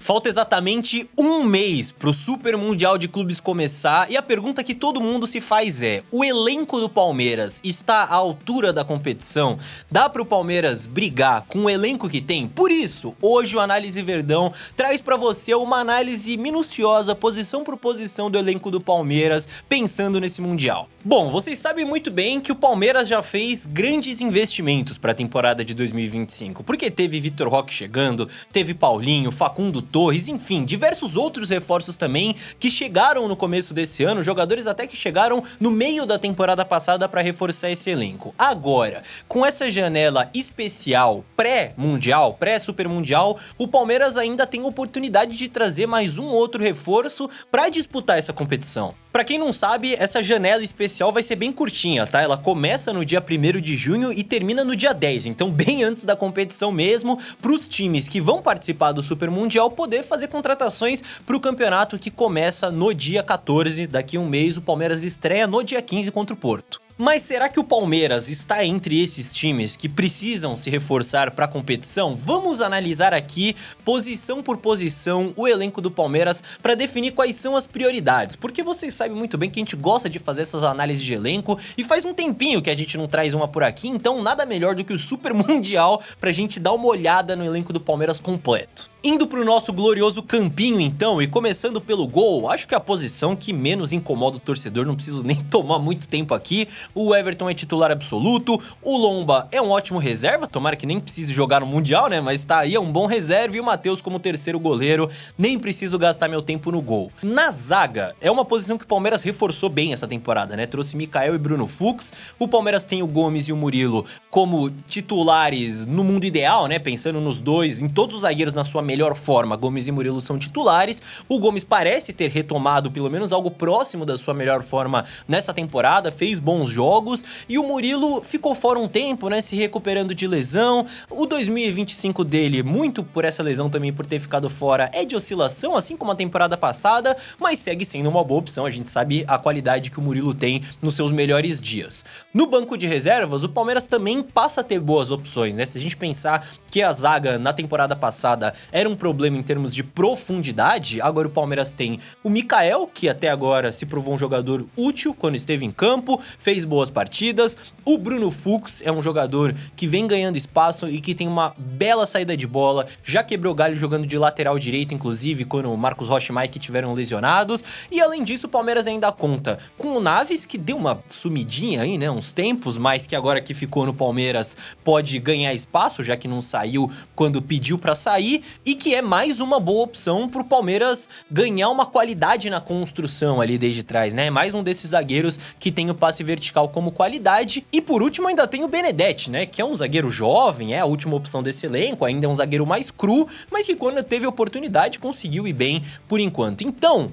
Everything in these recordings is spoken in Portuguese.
Falta exatamente um mês pro Super Mundial de Clubes começar e a pergunta que todo mundo se faz é: o elenco do Palmeiras está à altura da competição? Dá pro Palmeiras brigar com o elenco que tem? Por isso, hoje o Análise Verdão traz pra você uma análise minuciosa, posição por posição do elenco do Palmeiras, pensando nesse Mundial. Bom, vocês sabem muito bem que o Palmeiras já fez grandes investimentos pra temporada de 2025, porque teve Vitor Roque chegando, teve Paulinho, Facundo Torres, enfim, diversos outros reforços também que chegaram no começo desse ano, jogadores até que chegaram no meio da temporada passada para reforçar esse elenco. Agora, com essa janela especial pré-mundial, pré-super mundial, o Palmeiras ainda tem oportunidade de trazer mais um outro reforço para disputar essa competição. Pra quem não sabe, essa janela especial vai ser bem curtinha, tá? Ela começa no dia 1º de junho e termina no dia 10, então bem antes da competição mesmo, pros times que vão participar do Super Mundial poder fazer contratações pro campeonato que começa no dia 14, daqui a um mês o Palmeiras estreia no dia 15 contra o Porto. Mas será que o Palmeiras está entre esses times que precisam se reforçar para a competição? Vamos analisar aqui, posição por posição, o elenco do Palmeiras para definir quais são as prioridades. Porque vocês sabem muito bem que a gente gosta de fazer essas análises de elenco e faz um tempinho que a gente não traz uma por aqui, então nada melhor do que o Super Mundial pra gente dar uma olhada no elenco do Palmeiras completo. Indo pro nosso glorioso campinho então, e começando pelo gol, acho que é a posição que menos incomoda o torcedor, não preciso nem tomar muito tempo aqui. O Everton é titular absoluto, o Lomba é um ótimo reserva, tomara que nem precise jogar no Mundial, né, mas tá aí, é um bom reserva, e o Matheus como terceiro goleiro, nem preciso gastar meu tempo no gol. Na zaga, é uma posição que o Palmeiras reforçou bem essa temporada, né, trouxe Mikael e Bruno Fux, o Palmeiras tem o Gomes e o Murilo como titulares no mundo ideal, né, pensando nos dois, em todos os zagueiros na sua melhor forma, Gomes e Murilo são titulares. O Gomes parece ter retomado pelo menos algo próximo da sua melhor forma nessa temporada, fez bons jogos, e o Murilo ficou fora um tempo, né, se recuperando de lesão. O 2025 dele, muito por essa lesão também, por ter ficado fora, é de oscilação, assim como a temporada passada, mas segue sendo uma boa opção, a gente sabe a qualidade que o Murilo tem nos seus melhores dias. No banco de reservas, o Palmeiras também passa a ter boas opções, né, se a gente pensar que a zaga na temporada passada era um problema em termos de profundidade, agora o Palmeiras tem o Mikael, que até agora se provou um jogador útil quando esteve em campo, fez boas partidas. O Bruno Fux é um jogador que vem ganhando espaço e que tem uma bela saída de bola, já quebrou galho jogando de lateral direito, inclusive quando o Marcos Rocha e Mike tiveram lesionados. E além disso, o Palmeiras ainda conta com o Naves, que deu uma sumidinha aí, né, uns tempos, mas que agora que ficou no Palmeiras pode ganhar espaço, já que não saiu quando pediu pra sair, e que é mais uma boa opção pro Palmeiras ganhar uma qualidade na construção ali desde trás, né? Mais um desses zagueiros que tem o passe vertical como qualidade. E por último ainda tem o Benedetti, né? Que é um zagueiro jovem, é a última opção desse elenco, ainda é um zagueiro mais cru, mas que quando teve oportunidade conseguiu ir bem por enquanto. Então,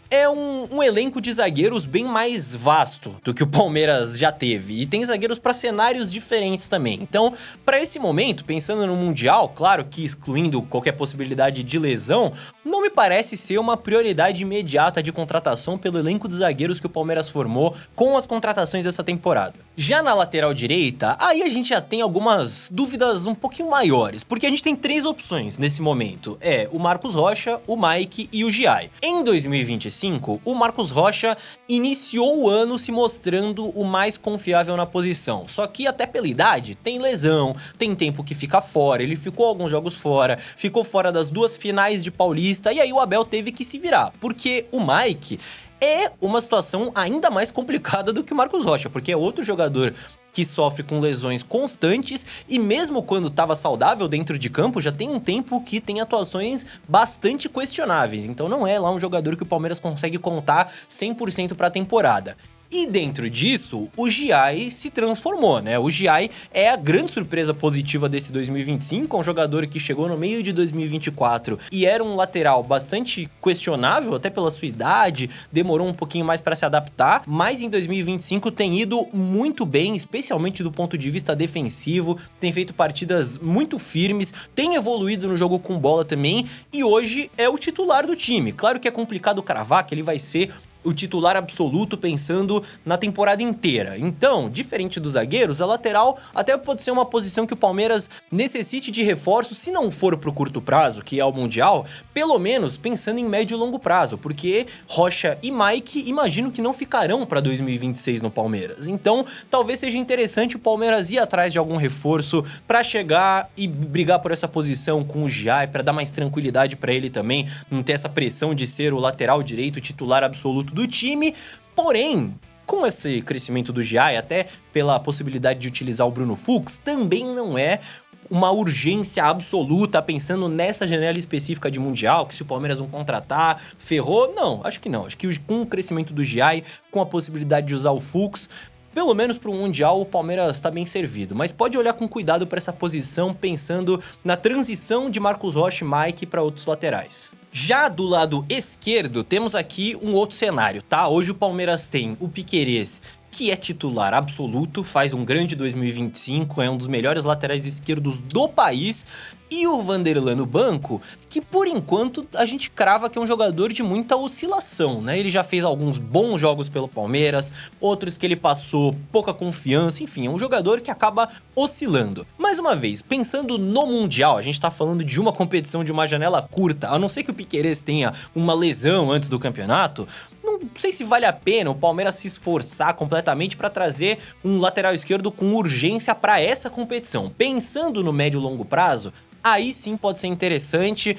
é um elenco de zagueiros bem mais vasto do que o Palmeiras já teve, e tem zagueiros para cenários diferentes também. Então, para esse momento, pensando no Mundial, claro que excluindo qualquer possibilidade de lesão, não me parece ser uma prioridade imediata de contratação pelo elenco de zagueiros que o Palmeiras formou com as contratações dessa temporada. Já na lateral direita, aí a gente já tem algumas dúvidas um pouquinho maiores, porque a gente tem três opções nesse momento, é o Marcos Rocha, o Mike e o Giai. Em 2025, o Marcos Rocha iniciou o ano se mostrando o mais confiável na posição, só que até pela idade, tem lesão, tem tempo que fica fora, ele ficou alguns jogos fora, ficou fora das duas finais de Paulista, e aí o Abel teve que se virar, porque o Mike é uma situação ainda mais complicada do que o Marcos Rocha, porque é outro jogador que sofre com lesões constantes e mesmo quando estava saudável dentro de campo, já tem um tempo que tem atuações bastante questionáveis. Então não é lá um jogador que o Palmeiras consegue contar 100% para a temporada. E dentro disso, o Giai se transformou, né? O Giai é a grande surpresa positiva desse 2025, um jogador que chegou no meio de 2024 e era um lateral bastante questionável, até pela sua idade, demorou um pouquinho mais para se adaptar, mas em 2025 tem ido muito bem, especialmente do ponto de vista defensivo, tem feito partidas muito firmes, tem evoluído no jogo com bola também, e hoje é o titular do time. Claro que é complicado cravar que ele vai ser o titular absoluto pensando na temporada inteira. Então, diferente dos zagueiros, a lateral até pode ser uma posição que o Palmeiras necessite de reforço, se não for pro curto prazo, que é o Mundial, pelo menos pensando em médio e longo prazo, porque Rocha e Mike imagino que não ficarão para 2026 no Palmeiras. Então, talvez seja interessante o Palmeiras ir atrás de algum reforço para chegar e brigar por essa posição com o Giai, para dar mais tranquilidade para ele também, não ter essa pressão de ser o lateral direito titular absoluto do time. Porém, com esse crescimento do Giai, até pela possibilidade de utilizar o Bruno Fux, também não é uma urgência absoluta pensando nessa janela específica de Mundial, que se o Palmeiras não contratar, ferrou. Não, acho que não. Acho que com o crescimento do Giai, com a possibilidade de usar o Fux, pelo menos para o Mundial, o Palmeiras está bem servido. Mas pode olhar com cuidado para essa posição, pensando na transição de Marcos Rocha e Mike para outros laterais. Já do lado esquerdo, temos aqui um outro cenário, tá? Hoje o Palmeiras tem o Piquerez, que é titular absoluto, faz um grande 2025, é um dos melhores laterais esquerdos do país, e o Vanderlan no banco, que por enquanto a gente crava que é um jogador de muita oscilação, né? Ele já fez alguns bons jogos pelo Palmeiras, outros que ele passou pouca confiança, enfim, é um jogador que acaba oscilando. Mais uma vez, pensando no Mundial, a gente tá falando de uma competição de uma janela curta, a não ser que o Piquerez tenha uma lesão antes do campeonato, não sei se vale a pena o Palmeiras se esforçar completamente para trazer um lateral esquerdo com urgência para essa competição. Pensando no médio e longo prazo, aí sim pode ser interessante,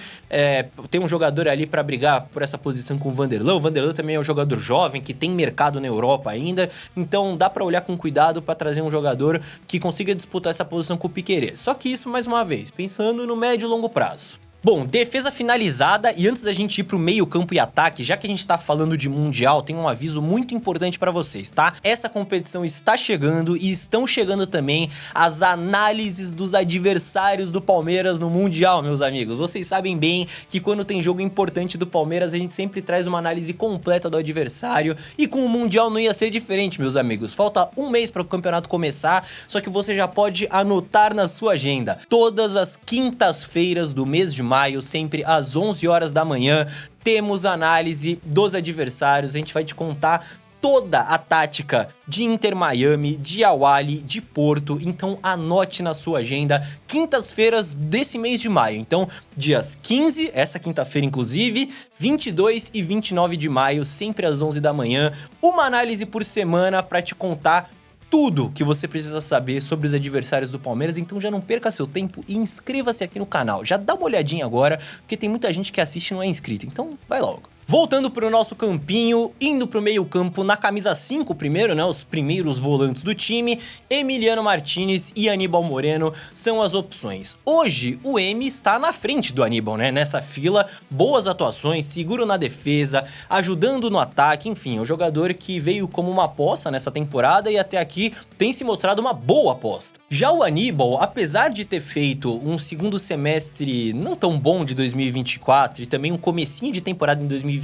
tem um jogador ali para brigar por essa posição com o Vanderlan. O Vanderlan também é um jogador jovem, que tem mercado na Europa ainda, então dá para olhar com cuidado para trazer um jogador que consiga disputar essa posição com o Piquerez. Só que isso, mais uma vez, pensando no médio e longo prazo. Bom, defesa finalizada, e antes da gente ir pro meio campo e ataque, já que a gente tá falando de Mundial, tem um aviso muito importante pra vocês, tá? Essa competição está chegando e estão chegando também as análises dos adversários do Palmeiras no Mundial, meus amigos. Vocês sabem bem que quando tem jogo importante do Palmeiras, a gente sempre traz uma análise completa do adversário, e com o Mundial não ia ser diferente, meus amigos. Falta um mês para o campeonato começar, só que você já pode anotar na sua agenda. Todas as quintas-feiras do mês de maio, sempre às 11 horas da manhã, temos análise dos adversários. A gente vai te contar toda a tática de Inter Miami, de Al-Ahly, de Porto. Então anote na sua agenda, quintas-feiras desse mês de maio. Então, dias 15, essa quinta-feira inclusive, 22 e 29 de maio, sempre às 11 da manhã, uma análise por semana para te contar tudo que você precisa saber sobre os adversários do Palmeiras. Então já não perca seu tempo e inscreva-se aqui no canal. Já dá uma olhadinha agora, porque tem muita gente que assiste e não é inscrito, então vai logo. Voltando pro nosso campinho, indo pro meio campo na camisa 5 primeiro, né, os primeiros volantes do time, Emiliano Martinez e Aníbal Moreno são as opções. Hoje o M está na frente do Aníbal, né, nessa fila, boas atuações, seguro na defesa, ajudando no ataque, enfim, é um jogador que veio como uma aposta nessa temporada e até aqui tem se mostrado uma boa aposta. Já o Aníbal, apesar de ter feito um segundo semestre não tão bom de 2024 e também um comecinho de temporada em 2025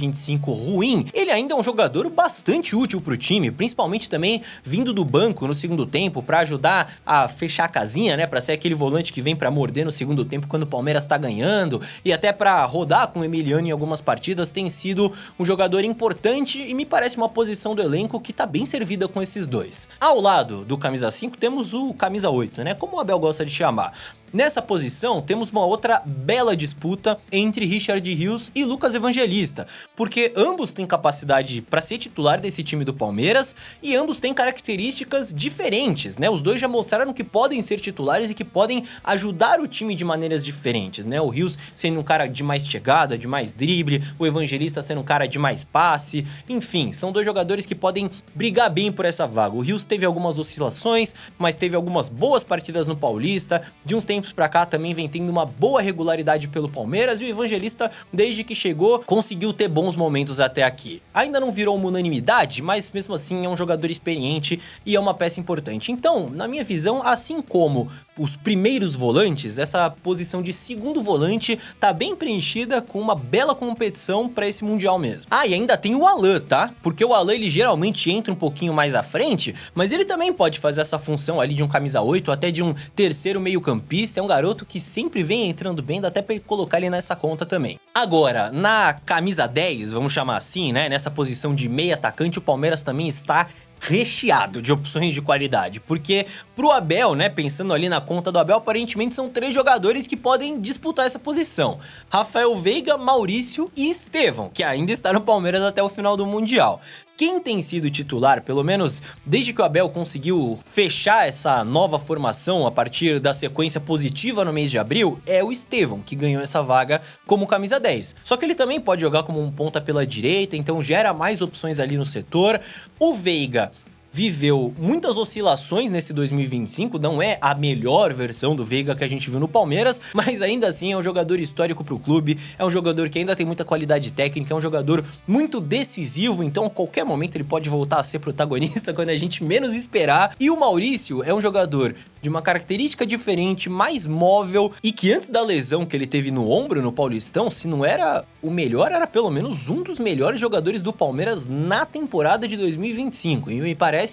ruim, ele ainda é um jogador bastante útil pro time, principalmente também vindo do banco no segundo tempo para ajudar a fechar a casinha, né, para ser aquele volante que vem para morder no segundo tempo quando o Palmeiras tá ganhando, e até para rodar com o Emiliano em algumas partidas. Tem sido um jogador importante e me parece uma posição do elenco que tá bem servida com esses dois. Ao lado do camisa 5 temos o camisa 8, né, como o Abel gosta de chamar. Nessa posição, temos uma outra bela disputa entre Richard Rios e Lucas Evangelista, porque ambos têm capacidade para ser titular desse time do Palmeiras e ambos têm características diferentes, né? Os dois já mostraram que podem ser titulares e que podem ajudar o time de maneiras diferentes, né? O Rios sendo um cara de mais chegada, de mais drible, o Evangelista sendo um cara de mais passe, enfim, são dois jogadores que podem brigar bem por essa vaga. O Rios teve algumas oscilações, mas teve algumas boas partidas no Paulista, de uns tempos pra cá também vem tendo uma boa regularidade pelo Palmeiras, e o Evangelista, desde que chegou, conseguiu ter bons momentos até aqui. Ainda não virou uma unanimidade, mas mesmo assim é um jogador experiente e é uma peça importante. Então, na minha visão, assim como os primeiros volantes, essa posição de segundo volante tá bem preenchida, com uma bela competição pra esse Mundial mesmo. Ah, e ainda tem o Alan, tá? Porque o Alan, ele geralmente entra um pouquinho mais à frente, mas ele também pode fazer essa função ali de um camisa 8, até de um terceiro meio campista, lista, é um garoto que sempre vem entrando bem, dá até pra colocar ele nessa conta também. Agora, na camisa 10, vamos chamar assim, né, nessa posição de meio atacante, o Palmeiras também está recheado de opções de qualidade, porque pro Abel, né, pensando ali na conta do Abel, aparentemente são 3 jogadores que podem disputar essa posição: Rafael Veiga, Maurício e Estevão, que ainda está no Palmeiras até o final do Mundial. Quem tem sido titular, pelo menos desde que o Abel conseguiu fechar essa nova formação a partir da sequência positiva no mês de abril, é o Estevão, que ganhou essa vaga como camisa 10. Só que ele também pode jogar como um ponta pela direita, então gera mais opções ali no setor. O Veiga viveu muitas oscilações nesse 2025, não é a melhor versão do Veiga que a gente viu no Palmeiras, mas ainda assim é um jogador histórico pro clube, é um jogador que ainda tem muita qualidade técnica, é um jogador muito decisivo, então a qualquer momento ele pode voltar a ser protagonista quando a gente menos esperar. E o Maurício é um jogador de uma característica diferente, mais móvel, e que antes da lesão que ele teve no ombro no Paulistão, se não era o melhor, era pelo menos um dos melhores jogadores do Palmeiras na temporada de 2025, e me parece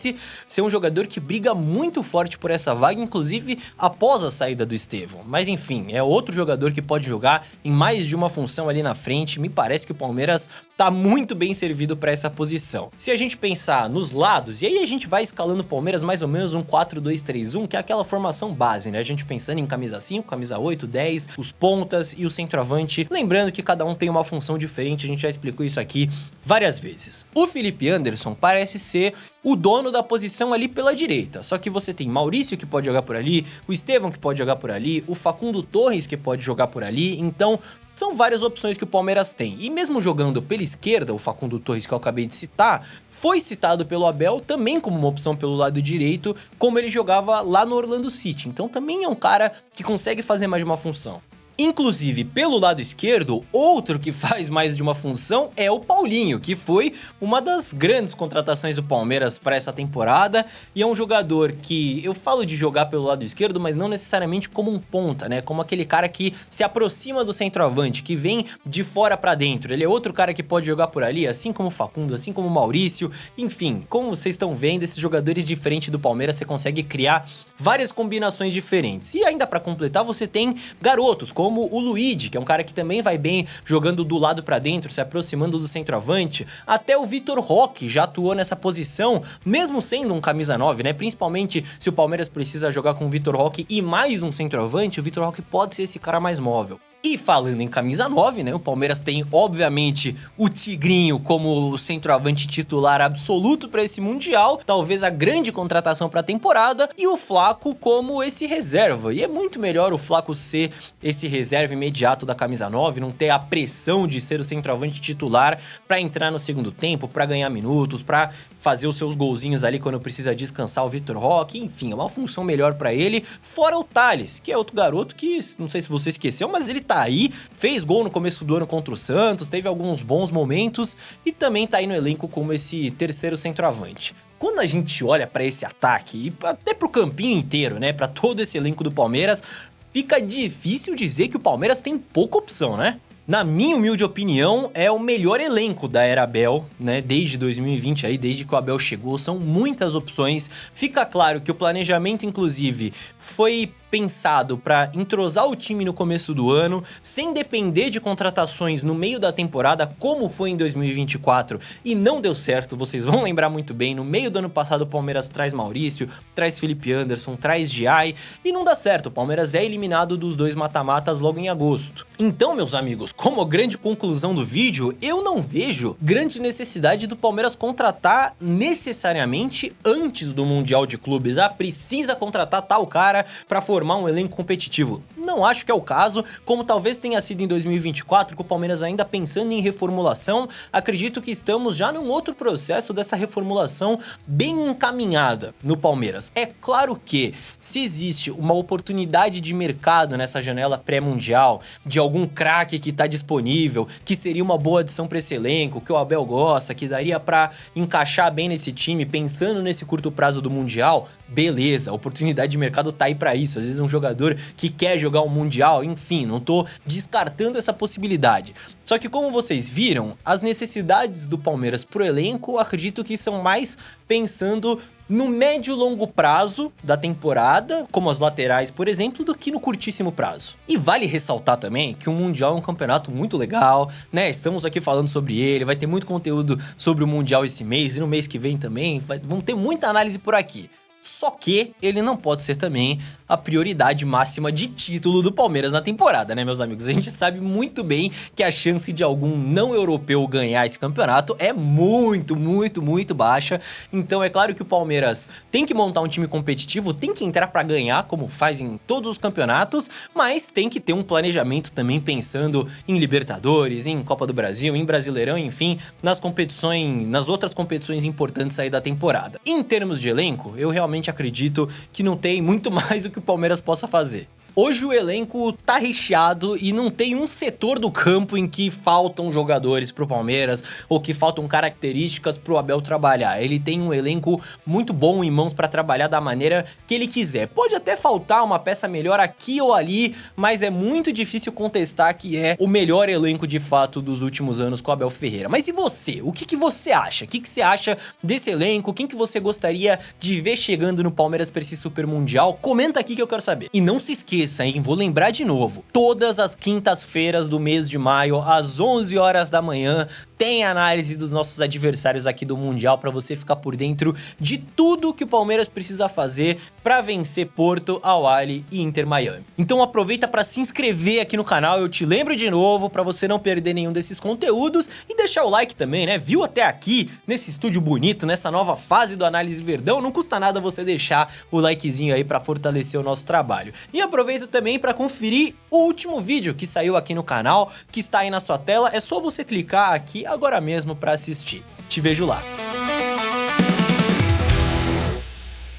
ser um jogador que briga muito forte por essa vaga, inclusive após a saída do Estevão. Mas enfim, é outro jogador que pode jogar em mais de uma função ali na frente. Me parece que o Palmeiras tá muito bem servido para essa posição. Se a gente pensar nos lados, e aí a gente vai escalando o Palmeiras mais ou menos um 4-2-3-1, que é aquela formação base, né? A gente pensando em camisa 5, camisa 8, 10, os pontas e o centroavante. Lembrando que cada um tem uma função diferente, a gente já explicou isso aqui várias vezes. O Felipe Anderson parece ser o dono da posição ali pela direita, só que você tem Maurício que pode jogar por ali, o Estevão que pode jogar por ali, o Facundo Torres que pode jogar por ali, então são várias opções que o Palmeiras tem. E mesmo jogando pela esquerda, o Facundo Torres que eu acabei de citar, foi citado pelo Abel também como uma opção pelo lado direito, como ele jogava lá no Orlando City, então também é um cara que consegue fazer mais de uma função. Inclusive, pelo lado esquerdo, outro que faz mais de uma função é o Paulinho, que foi uma das grandes contratações do Palmeiras para essa temporada, e é um jogador que eu falo de jogar pelo lado esquerdo, mas não necessariamente como um ponta, né? Como aquele cara que se aproxima do centroavante, que vem de fora para dentro. Ele é outro cara que pode jogar por ali, assim como o Facundo, assim como o Maurício. Enfim, como vocês estão vendo, esses jogadores diferentes do Palmeiras, você consegue criar várias combinações diferentes. E ainda para completar, você tem garotos como o Luigi, que é um cara que também vai bem jogando do lado pra dentro, se aproximando do centroavante. Até o Vitor Roque já atuou nessa posição, mesmo sendo um camisa 9, né? Principalmente se o Palmeiras precisa jogar com o Vitor Roque e mais um centroavante, o Vitor Roque pode ser esse cara mais móvel. E falando em camisa 9, né, o Palmeiras tem, obviamente, o Tigrinho como centroavante titular absoluto para esse Mundial, talvez a grande contratação para a temporada, e o Flaco como esse reserva. E é muito melhor o Flaco ser esse reserva imediato da camisa 9, não ter a pressão de ser o centroavante titular para entrar no segundo tempo, para ganhar minutos, para fazer os seus golzinhos ali quando precisa descansar o Vitor Roque, enfim, é uma função melhor para ele, fora o Thales, que é outro garoto que, não sei se você esqueceu, mas ele tá aí, fez gol no começo do ano contra o Santos, teve alguns bons momentos e também tá aí no elenco como esse terceiro centroavante. Quando a gente olha pra esse ataque, e até pro campinho inteiro, né, pra todo esse elenco do Palmeiras, fica difícil dizer que o Palmeiras tem pouca opção, né? Na minha humilde opinião, é o melhor elenco da era Abel, né? Desde 2020 aí, desde que o Abel chegou, são muitas opções. Fica claro que o planejamento, inclusive, foi pensado para entrosar o time no começo do ano, sem depender de contratações no meio da temporada, como foi em 2024, e não deu certo, vocês vão lembrar muito bem, no meio do ano passado o Palmeiras traz Maurício, traz Felipe Anderson, traz Giai, e não dá certo, o Palmeiras é eliminado dos 2 mata-matas logo em agosto. Então, meus amigos, como grande conclusão do vídeo, eu não vejo grande necessidade do Palmeiras contratar necessariamente antes do Mundial de Clubes. Ah, precisa contratar tal cara para formar um elenco competitivo. Não acho que é o caso, como talvez tenha sido em 2024, com o Palmeiras ainda pensando em reformulação. Acredito que estamos já num outro processo dessa reformulação bem encaminhada no Palmeiras. É claro que, se existe uma oportunidade de mercado nessa janela pré-mundial, de algum craque que tá disponível, que seria uma boa adição para esse elenco, que o Abel gosta, que daria para encaixar bem nesse time, pensando nesse curto prazo do Mundial, beleza, a oportunidade de mercado tá aí para isso. Às vezes um jogador que quer jogar jogar o Mundial, enfim, não tô descartando essa possibilidade. Só que como vocês viram, as necessidades do Palmeiras pro elenco, acredito que são mais pensando no médio e longo prazo da temporada, como as laterais, por exemplo, do que no curtíssimo prazo. E vale ressaltar também que o Mundial é um campeonato muito legal, né? Estamos aqui falando sobre ele, vai ter muito conteúdo sobre o Mundial esse mês e no mês que vem também, vamos ter muita análise por aqui. Só que ele não pode ser também a prioridade máxima de título do Palmeiras na temporada, né, meus amigos? A gente sabe muito bem que a chance de algum não europeu ganhar esse campeonato é muito, muito, muito baixa. Então é claro que o Palmeiras tem que montar um time competitivo, tem que entrar pra ganhar, como faz em todos os campeonatos, mas tem que ter um planejamento também pensando em Libertadores, em Copa do Brasil, em Brasileirão, enfim, nas competições, nas outras competições importantes aí da temporada. Em termos de elenco, eu realmente acredito que não tem muito mais o que o Palmeiras possa fazer. Hoje o elenco tá recheado e não tem um setor do campo em que faltam jogadores pro Palmeiras ou que faltam características pro Abel trabalhar. Ele tem um elenco muito bom em mãos pra trabalhar da maneira que ele quiser. Pode até faltar uma peça melhor aqui ou ali, mas é muito difícil contestar que é o melhor elenco de fato dos últimos anos com o Abel Ferreira. Mas e você? O que você acha? O que você acha desse elenco? Quem que você gostaria de ver chegando no Palmeiras pra esse Super Mundial? Comenta aqui que eu quero saber. E não se esqueça, hein? Vou lembrar de novo. Todas as quintas-feiras do mês de maio, às 11 horas da manhã, tem análise dos nossos adversários aqui do Mundial pra você ficar por dentro de tudo que o Palmeiras precisa fazer pra vencer Porto, Al-Ahly e Inter Miami. Então aproveita pra se inscrever aqui no canal, eu te lembro de novo, pra você não perder nenhum desses conteúdos e deixar o like também, né? Viu até aqui, nesse estúdio bonito, nessa nova fase do Análise Verdão, não custa nada você deixar o likezinho aí pra fortalecer o nosso trabalho. E aproveita também para conferir o último vídeo que saiu aqui no canal, que está aí na sua tela, é só você clicar aqui agora mesmo para assistir. Te vejo lá.